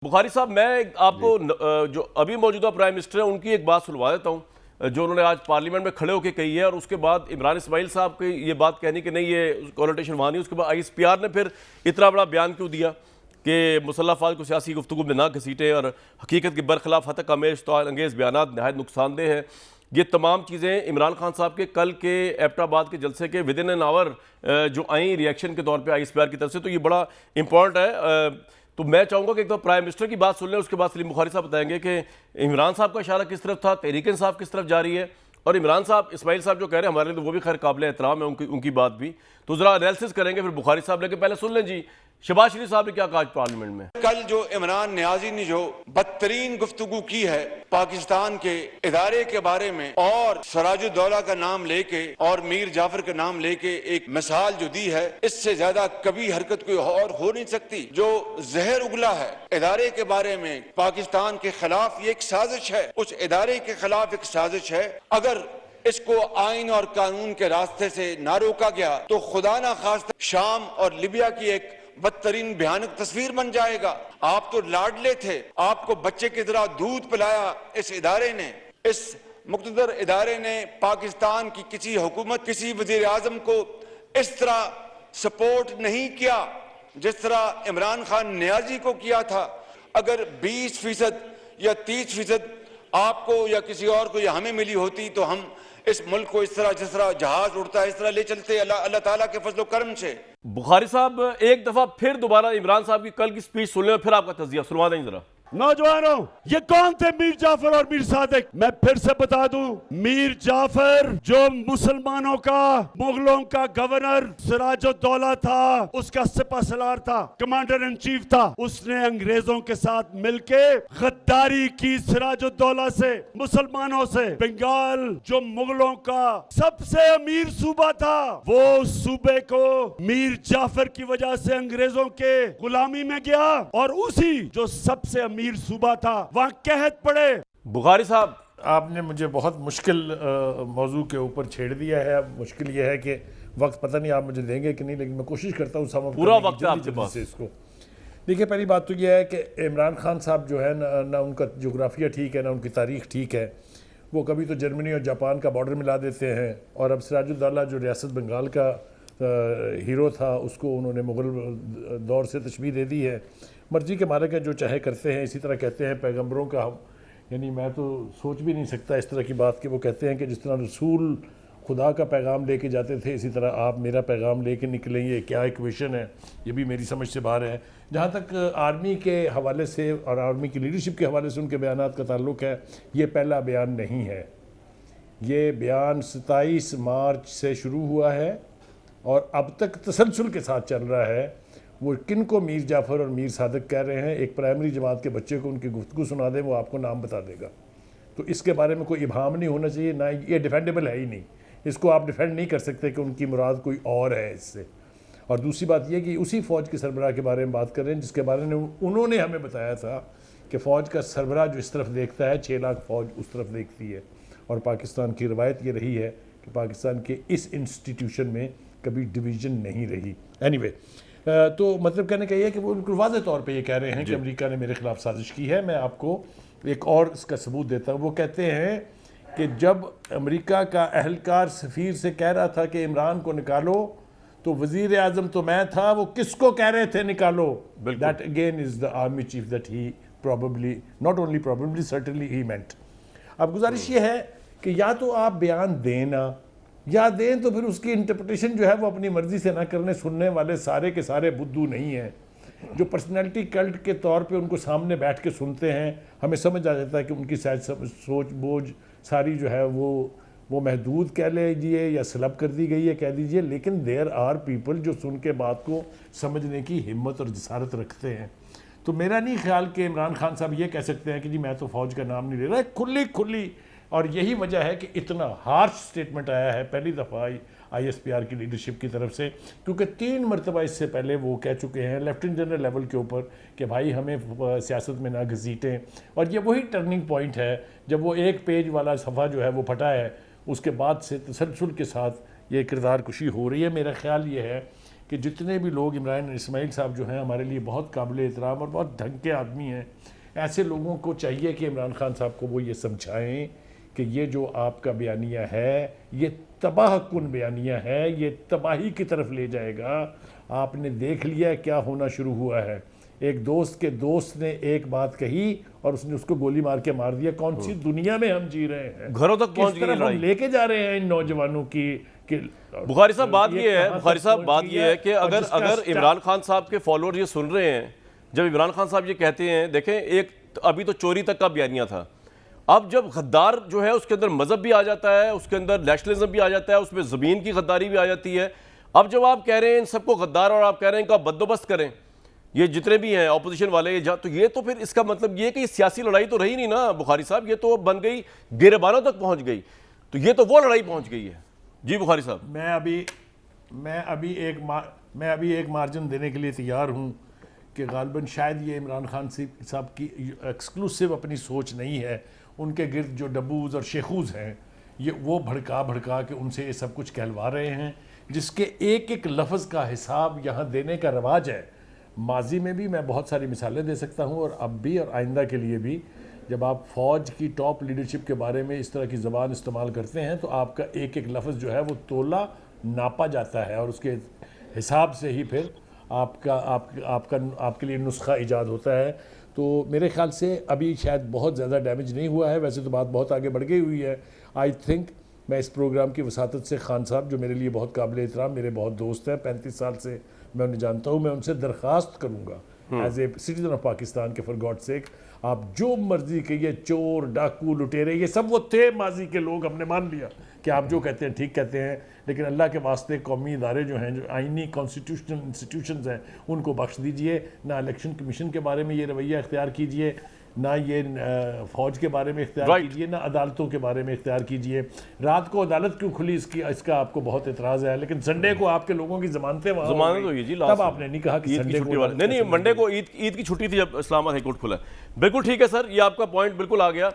بخاری صاحب، میں آپ کو جو ابھی موجودہ پرائم منسٹر ہیں ان کی ایک بات سنوا دیتا ہوں جو انہوں نے آج پارلیمنٹ میں کھڑے ہو کے کہی ہے، اور اس کے بعد عمران اسماعیل صاحب کی یہ بات کہنی کہ نہیں یہ کونوٹیشن وہاں نہیں، اس کے بعد آئی ایس پی آر نے پھر اتنا بڑا بیان کیوں دیا کہ مسلح افواج کو سیاسی گفتگو میں نہ گھسیٹیں اور حقیقت کے برخلاف ہتک اشتعال انگیز بیانات نہایت نقصان دہ ہیں۔ یہ تمام چیزیں عمران خان صاحب کے کل کے ایبٹ آباد کے جلسے کے ودن این آور جو آئیں ریئیکشن کے طور پہ آئی ایس پی آر کی طرف سے، تو یہ بڑا امپورٹنٹ ہے۔ تو میں چاہوں گا کہ ایک تو پرائم منسٹر کی بات سن لیں، اس کے بعد سلیم بخاری صاحب بتائیں گے کہ عمران صاحب کا اشارہ کس طرف تھا، تحریک انصاف کس طرف جا رہی ہے، اور عمران صاحب اسماعیل صاحب جو کہہ رہے ہیں ہمارے لیے وہ بھی خیر قابل احترام ہے ان کی بات بھی، تو ذرا انالیسس کریں گے پھر بخاری صاحب لے کے پہلے سن لیں جی شہباز شریف صاحب نے کیا کہا آج پارلیمنٹ میں۔ کل جو عمران نیازی نے جو بدترین گفتگو کی ہے پاکستان کے ادارے کے بارے میں، اور سراج الدولہ کا نام لے کے اور میر جعفر کا نام لے کے ایک مثال جو دی ہے، اس سے زیادہ کبھی حرکت کوئی اور ہو نہیں سکتی۔ جو زہر اگلا ہے ادارے کے بارے میں پاکستان کے خلاف، یہ ایک سازش ہے، اس ادارے کے خلاف ایک سازش ہے۔ اگر اس کو آئین اور قانون کے راستے سے نہ روکا گیا تو خدا نہ خواستہ شام اور لیبیا کی ایک بدترین بھیانک تصویر بن جائے گا۔ آپ تو لاڈلے تھے، آپ کو بچے کی طرح دودھ پلایا اس ادارے نے، اس مقتدر ادارے نے پاکستان کی کسی حکومت، کسی وزیر اعظم کو اس طرح سپورٹ نہیں کیا جس طرح عمران خان نیازی کو کیا تھا۔ اگر 20% یا 30% آپ کو یا کسی اور کو یا ہمیں ملی ہوتی تو ہم اس ملک کو اس طرح جس طرح جہاز اڑتا ہے اس طرح لے چلتے اللہ تعالیٰ کے فضل و کرم سے۔ بخاری صاحب ایک دفعہ پھر دوبارہ عمران صاحب کی کل کی سپیچ سن لیں اور پھر آپ کا تجزیہ سنوا دیں ذرا۔ نوجوانوں، یہ کون تھے میر جعفر اور میر صادق؟ میں پھر سے بتا دوں، میر جعفر جو مسلمانوں کا، مغلوں کا گورنر سراج الدولہ تھا، اس کا سپہ سالار تھا، کمانڈر ان چیف تھا، اس نے انگریزوں کے ساتھ مل کے غداری کی سراج الدولہ سے، مسلمانوں سے۔ بنگال جو مغلوں کا سب سے امیر صوبہ تھا، وہ صوبے کو میر جعفر کی وجہ سے انگریزوں کے غلامی میں گیا، اور اسی جو سب سے امیر صوبہ تھا وہاں قحط پڑے۔ بخاری صاحب، آپ نے مجھے بہت مشکل موضوع کے اوپر چھیڑ دیا ہے۔ اب مشکل یہ ہے کہ وقت پتہ نہیں آپ مجھے دیں گے کہ نہیں، لیکن میں کوشش کرتا ہوں سم اپ پورا وقت ہے آپ کے پاس۔ اس کو دیکھیں، پہلی بات تو یہ ہے کہ عمران خان صاحب جو ہے نہ ان کا جغرافیہ ٹھیک ہے، نہ ان کی تاریخ ٹھیک ہے۔ وہ کبھی تو جرمنی اور جاپان کا بارڈر ملا دیتے ہیں، اور اب سراج الدولہ جو ریاست بنگال کا ہیرو تھا اس کو انہوں نے مغل دور سے تشبیہ دے دی ہے۔ مرضی کے مالک ہیں، جو چاہے کرتے ہیں۔ اسی طرح کہتے ہیں پیغمبروں کا، یعنی میں تو سوچ بھی نہیں سکتا اس طرح کی بات کہ وہ کہتے ہیں کہ جس طرح رسول خدا کا پیغام لے کے جاتے تھے اسی طرح آپ میرا پیغام لے کے نکلیں۔ یہ کیا ایکویشن ہے، یہ بھی میری سمجھ سے باہر ہے۔ جہاں تک آرمی کے حوالے سے اور آرمی کی لیڈرشپ کے حوالے سے ان کے بیانات کا تعلق ہے، یہ پہلا بیان نہیں ہے۔ یہ بیان 27 مارچ سے شروع ہوا ہے اور اب تک تسلسل کے ساتھ چل رہا ہے۔ وہ کن کو میر جعفر اور میر صادق کہہ رہے ہیں، ایک پرائمری جماعت کے بچے کو ان کی گفتگو سنا دیں، وہ آپ کو نام بتا دے گا۔ تو اس کے بارے میں کوئی ابہام نہیں ہونا چاہیے، نہ یہ ڈیفینڈیبل ہے ہی نہیں، اس کو آپ ڈیفینڈ نہیں کر سکتے کہ ان کی مراد کوئی اور ہے اس سے۔ اور دوسری بات یہ کہ اسی فوج کے سربراہ کے بارے میں بات کر رہے ہیں جس کے بارے میں انہوں نے ہمیں بتایا تھا کہ فوج کا سربراہ جو اس طرف دیکھتا ہے 6 لاکھ فوج اس طرف دیکھتی ہے، اور پاکستان کی روایت یہ رہی ہے کہ پاکستان کے اس انسٹیٹیوشن میں کبھی ڈویژن نہیں رہی۔ اینی وے، تو مطلب کہنے کا یہ ہے کہ وہ بالکل واضح طور پہ یہ کہہ رہے ہیں کہ امریکہ نے میرے خلاف سازش کی ہے۔ میں آپ کو ایک اور اس کا ثبوت دیتا ہوں۔ وہ کہتے ہیں کہ جب امریکہ کا اہلکار سفیر سے کہہ رہا تھا کہ عمران کو نکالو تو وزیر اعظم تو میں تھا، وہ کس کو کہہ رہے تھے نکالو؟ That again is the army chief that he probably, not only probably, certainly he meant۔ اب گزارش یہ ہے کہ یا تو آپ بیان دیں نا، یا دیں تو پھر اس کی انٹرپریٹیشن جو ہے وہ اپنی مرضی سے نہ کرنے۔ سننے والے سارے کے سارے بدھو نہیں ہیں، جو پرسنالٹی کلٹ کے طور پہ ان کو سامنے بیٹھ کے سنتے ہیں، ہمیں سمجھ آ جاتا ہے کہ ان کی سوچ بوجھ ساری جو ہے وہ محدود کہہ لیجیے یا سلب کر دی گئی ہے کہہ دیجیے، لیکن دیر آر پیپل جو سن کے بات کو سمجھنے کی ہمت اور جسارت رکھتے ہیں۔ تو میرا نہیں خیال کہ عمران خان صاحب یہ کہہ سکتے ہیں کہ جی میں تو فوج کا نام نہیں لے رہا۔ کھلی اور یہی وجہ ہے کہ اتنا ہارش سٹیٹمنٹ آیا ہے پہلی دفعہ آئی ایس پی آر کی لیڈرشپ کی طرف سے، کیونکہ 3 مرتبہ اس سے پہلے وہ کہہ چکے ہیں لیفٹیننٹ جنرل لیول کے اوپر کہ بھائی ہمیں سیاست میں نہ گھسیٹیں۔ اور یہ وہی ٹرننگ پوائنٹ ہے جب وہ 1 پیج والا صفحہ جو ہے وہ پھٹا ہے، اس کے بعد سے تسلسل کے ساتھ یہ کردار کشی ہو رہی ہے۔ میرا خیال یہ ہے کہ جتنے بھی لوگ عمران اسماعیل صاحب جو ہیں ہمارے لیے بہت قابل احترام اور بہت ڈھنگ کے آدمی ہیں، ایسے لوگوں کو چاہیے کہ عمران خان صاحب کو وہ یہ سمجھائیں کہ یہ جو آپ کا بیانیہ ہے یہ تباہ کن بیانیہ ہے، یہ تباہی کی طرف لے جائے گا۔ آپ نے دیکھ لیا کیا ہونا شروع ہوا ہے، ایک دوست کے دوست نے ایک بات کہی اور اس نے اس کو گولی مار کے مار دیا۔ کون سی دنیا میں ہم جی رہے ہیں؟ گھروں تک پہنچ کس گئی طرف ہم لڑائی۔ لے کے جا رہے ہیں ان نوجوانوں کی کہ بخاری صاحب بات یہ ہے، کہاں بخاری تک صاحب پہنچ بات گئی یہ ہے کہ اور اگر جس کا عمران خان صاحب کے فالوور یہ سن رہے ہیں، جب عمران خان صاحب یہ کہتے ہیں، دیکھیں ایک ابھی تو چوری تک کا بیانیہ تھا، اب جب غدار جو ہے اس کے اندر مذہب بھی آ جاتا ہے، اس کے اندر نیشنلزم بھی آ جاتا ہے، اس میں زمین کی غداری بھی آ جاتی ہے۔ اب جب آپ کہہ رہے ہیں ان سب کو غدار اور آپ کہہ رہے ہیں ان کا بندوبست کریں، یہ جتنے بھی ہیں اپوزیشن والے، تو یہ تو پھر اس کا مطلب یہ کہ سیاسی لڑائی تو رہی نہیں نا بخاری صاحب، یہ تو بن گئی گریبانوں تک پہنچ گئی، تو یہ تو وہ لڑائی پہنچ گئی ہے۔ جی بخاری صاحب۔ میں ابھی ایک مارجن دینے کے لیے تیار ہوں کہ غالباً شاید یہ عمران خان صاحب کی ایکسکلوسیو اپنی سوچ نہیں ہے، ان کے گرد جو ڈبوز اور شیخوز ہیں یہ وہ بھڑکا کے ان سے یہ سب کچھ کہلوا رہے ہیں، جس کے ایک ایک لفظ کا حساب یہاں دینے کا رواج ہے۔ ماضی میں بھی میں بہت ساری مثالیں دے سکتا ہوں اور اب بھی اور آئندہ کے لیے بھی، جب آپ فوج کی ٹاپ لیڈرشپ کے بارے میں اس طرح کی زبان استعمال کرتے ہیں تو آپ کا ایک ایک لفظ جو ہے وہ تولا ناپا جاتا ہے اور اس کے حساب سے ہی پھر آپ کے لیے نسخہ ایجاد ہوتا ہے۔ تو میرے خیال سے ابھی شاید بہت زیادہ ڈیمیج نہیں ہوا ہے، ویسے تو بات بہت آگے بڑھ گئی ہوئی ہے۔ آئی تھنک میں اس پروگرام کی وساطت سے خان صاحب جو میرے لیے بہت قابل احترام، میرے بہت دوست ہیں، 35 سال سے میں انہیں جانتا ہوں، میں ان سے درخواست کروں گا as a citizen of Pakistan کے فار گاڈ سیک آپ جو مرضی کہیے، چور ڈاکو لٹیرے یہ سب وہ تھے ماضی کے لوگ، ہم نے مان لیا کہ آپ جو کہتے ہیں ٹھیک کہتے ہیں، لیکن اللہ کے واسطے قومی ادارے جو ہیں، جو آئینی کانسٹیٹیوشنل انسٹیٹیوشنز ہیں، ان کو بخش دیجئے، نہ الیکشن کمیشن کے بارے میں یہ رویہ اختیار کیجئے، نہ یہ فوج کے بارے میں اختیار کیجئے، نہ عدالتوں کے بارے میں اختیار کیجئے۔ رات کو عدالت کیوں کھلی اس کا آپ کو بہت اعتراض ہے، لیکن سنڈے کو آپ کے لوگوں کی ضمانتیں وہاں ضمانت ہوئی جی، تب آپ نے نہیں کہا کہ سنڈے کو نہیں منڈے کو عید کی چھٹی تھی جب اسلام آباد ہائی کورٹ کھلا ہے۔ بالکل ٹھیک ہے سر، یہ آپ کا پوائنٹ بالکل آ گیا۔